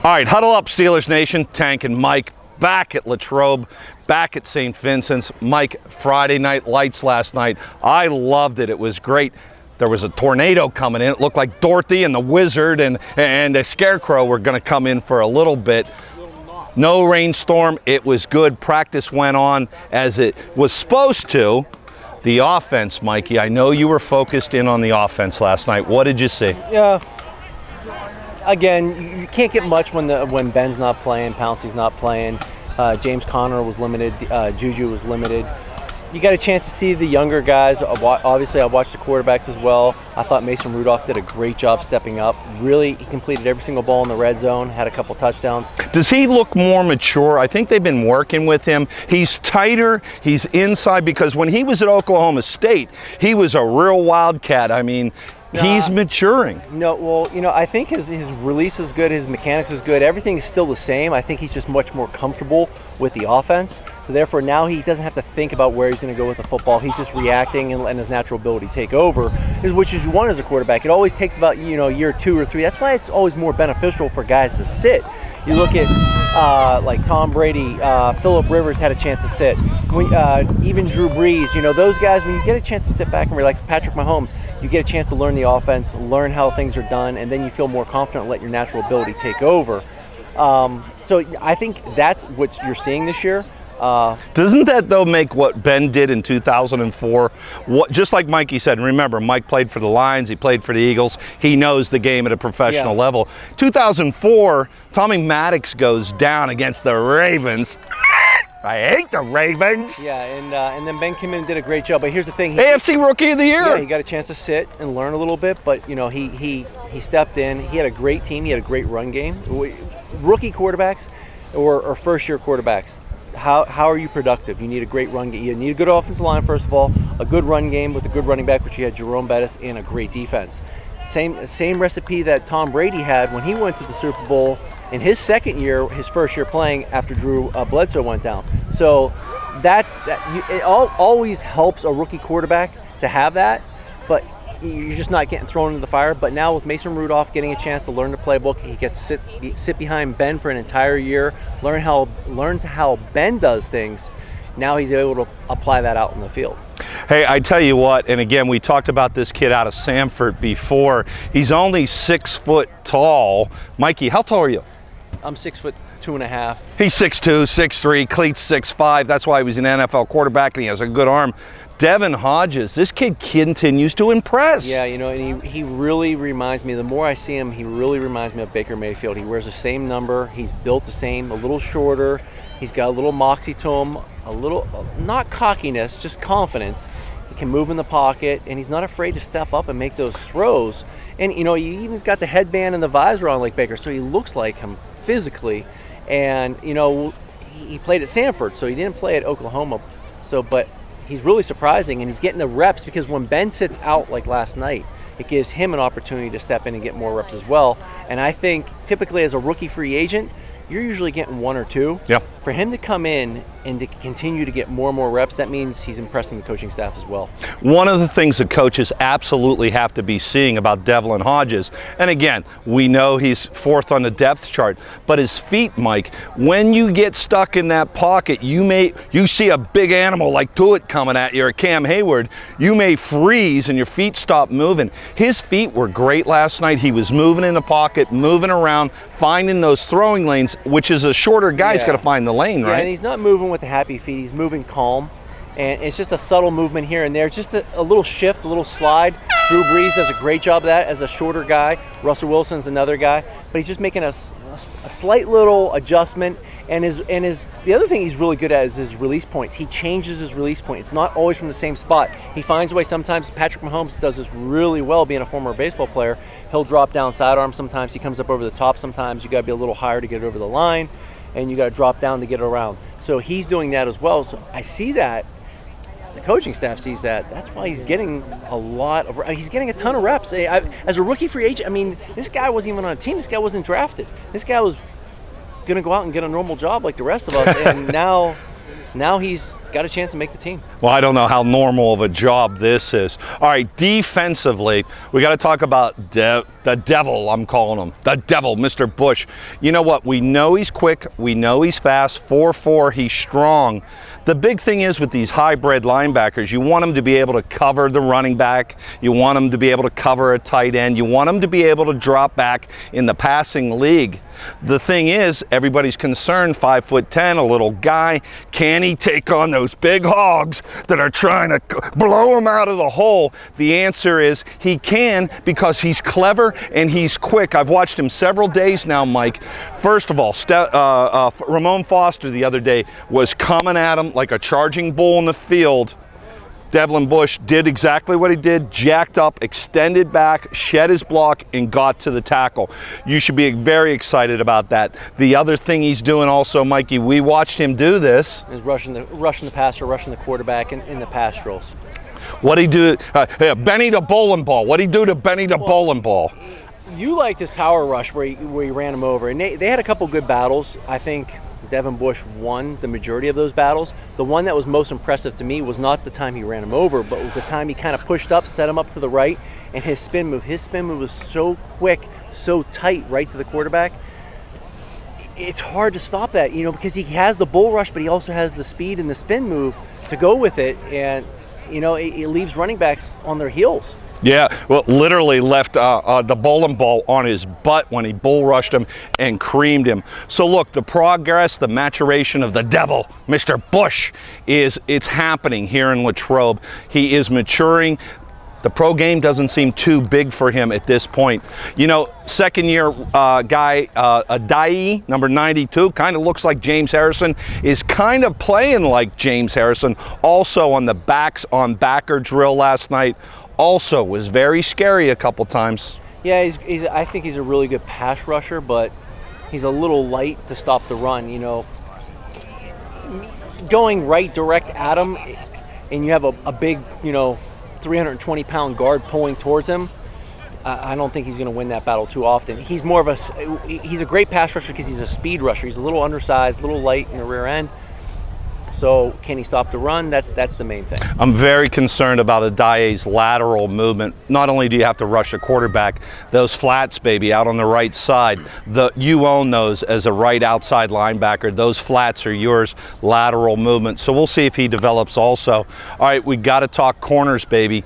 All right, huddle up, Steelers Nation. Tank and Mike back at Latrobe, back at St. Vincent's. Mike, Friday night lights last night. I loved it. It was great. There was a tornado coming in. It looked like Dorothy and the Wizard and a Scarecrow were going to come in for a little bit. No rainstorm. It was good. Practice went on as it was supposed to. The offense, Mikey, I know you were focused in on the offense last night. What did you see? Yeah. Again, you can't get much when Ben's not playing, Pouncey's not playing. James Conner was limited. Juju was limited. You got a chance to see the younger guys. Obviously, I watched the quarterbacks as well. I thought Mason Rudolph did a great job stepping up. Really, he completed every single ball in the red zone, had a couple touchdowns. Does he look more mature? I think they've been working with him. He's tighter. He's inside, because when he was at Oklahoma State, he was a real wildcat. I mean, he's maturing. No, well, I think his release is good, his mechanics is good, everything is still the same. I think he's just much more comfortable with the offense. So therefore now he doesn't have to think about where he's going to go with the football. He's just reacting and letting his natural ability take over, which is you want as a quarterback. It always takes about year 2 or 3. That's why it's always more beneficial for guys to sit. You look at like Tom Brady, Phillip Rivers had a chance to sit. Even Drew Brees, those guys, when you get a chance to sit back and relax, Patrick Mahomes, you get a chance to learn the offense, learn how things are done, and then you feel more confident and let your natural ability take over. So I think that's what you're seeing this year. Doesn't that, though, make what Ben did in 2004, just like Mikey said, and remember, Mike played for the Lions, he played for the Eagles, he knows the game at a professional level. 2004, Tommy Maddox goes down against the Ravens. I hate the Ravens. Yeah, and then Ben came in and did a great job. But here's the thing: AFC Rookie of the Year. Yeah, he got a chance to sit and learn a little bit. But he stepped in. He had a great team. He had a great run game. Rookie quarterbacks or first-year quarterbacks, how are you productive? You need a great run game. You need a good offensive line, first of all, a good run game with a good running back, which you had Jerome Bettis, and a great defense. Same recipe that Tom Brady had when he went to the Super Bowl in his second year, his first year playing after Drew Bledsoe went down. So it always helps a rookie quarterback to have that, but you're just not getting thrown into the fire. But now with Mason Rudolph getting a chance to learn the playbook, he gets to sit behind Ben for an entire year, learns how Ben does things. Now he's able to apply that out in the field. Hey, I tell you what, and again, we talked about this kid out of Sanford before. He's only 6 foot tall. Mikey, how tall are you? I'm 6'2.5". He's 6'2", 6'3", cleats 6'5". That's why he was an NFL quarterback, and he has a good arm. Devin Hodges, this kid continues to impress. Yeah, and he really reminds me, the more I see him, he really reminds me of Baker Mayfield. He wears the same number. He's built the same, a little shorter. He's got a little moxie to him, a little, not cockiness, just confidence. He can move in the pocket, and he's not afraid to step up and make those throws. And, he even's got the headband and the visor on like Baker, so he looks like him physically. And, he played at Sanford, so he didn't play at Oklahoma. But he's really surprising, and he's getting the reps, because when Ben sits out like last night, it gives him an opportunity to step in and get more reps as well. And I think typically as a rookie free agent, you're usually getting 1 or 2. Yeah. For him to come in and to continue to get more and more reps, that means he's impressing the coaching staff as well. One of the things the coaches absolutely have to be seeing about Devlin Hodges, and again, we know he's 4th on the depth chart, but his feet, Mike, when you get stuck in that pocket, you see a big animal like Tuitt coming at you, or Cam Hayward, you may freeze and your feet stop moving. His feet were great last night. He was moving in the pocket, moving around, finding those throwing lanes, which is a shorter guy, he's got to find the lane, right? Yeah, and he's not moving with the happy feet. He's moving calm. And it's just a subtle movement here and there, just a little shift, a little slide. Drew Brees does a great job of that as a shorter guy. Russell Wilson's another guy. But he's just making a slight little adjustment. And the other thing he's really good at is his release points. He changes his release point. It's not always from the same spot. He finds a way. Sometimes Patrick Mahomes does this really well, being a former baseball player. He'll drop down sidearm sometimes. He comes up over the top sometimes. You got to be a little higher to get over the line, and you got to drop down to get it around. So he's doing that as well. So I see that. The coaching staff sees that. That's why he's getting he's getting a ton of reps. As a rookie free agent, this guy wasn't even on a team. This guy wasn't drafted. This guy was going to go out and get a normal job like the rest of us. And now he's got a chance to make the team. Well, I don't know how normal of a job this is. All right, defensively, we got to talk about the devil, I'm calling him. The devil, Mr. Bush. You know what? We know he's quick. We know he's fast. 4'4", he's strong. The big thing is with these hybrid linebackers, you want them to be able to cover the running back. You want them to be able to cover a tight end. You want them to be able to drop back in the passing league. The thing is, everybody's concerned, 5'10", a little guy. Can he take on those big hogs that are trying to blow him out of the hole? The answer is he can, because he's clever and he's quick. I've watched him several days now, Mike. First of all, Ramon Foster the other day was coming at him like a charging bull in the field. Devlin Bush did exactly what he did, jacked up, extended back, shed his block, and got to the tackle. You should be very excited about that. The other thing he's doing also, Mikey, we watched him do this. Is rushing the passer, rushing the quarterback in the pass drills. What'd he do? Benny the bowling ball. What'd he do to Benny the bowling ball? You liked his power rush where he ran him over. And they had a couple good battles. I think Devin Bush won the majority of those battles. The one that was most impressive to me was not the time he ran him over, but was the time he kind of pushed up, set him up to the right, and his spin move. His spin move was so quick, so tight right to the quarterback. It's hard to stop that, because he has the bull rush, but he also has the speed and the spin move to go with it. And, it leaves running backs on their heels. Yeah, well, literally left the bowling ball on his butt when he bull rushed him and creamed him. So look, the progress, the maturation of the devil, Mr. Bush, it's happening here in Latrobe. He is maturing. The pro game doesn't seem too big for him at this point. Second-year guy, Adai, number 92, kind of looks like James Harrison, is kind of playing like James Harrison. Also on the backs on backer drill last night. Also was very scary a couple times. Yeah, I think he's a really good pass rusher, but he's a little light to stop the run. Going right direct at him, and you have a big, 320-pound guard pulling towards him. I don't think he's going to win that battle too often. He's a great pass rusher because he's a speed rusher. He's a little undersized, a little light in the rear end. So can he stop the run? That's the main thing. I'm very concerned about Adaye's lateral movement. Not only do you have to rush a quarterback, those flats, baby, out on the right side, you own those as a right outside linebacker. Those flats are yours, lateral movement. So we'll see if he develops also. All right, we got to talk corners, baby.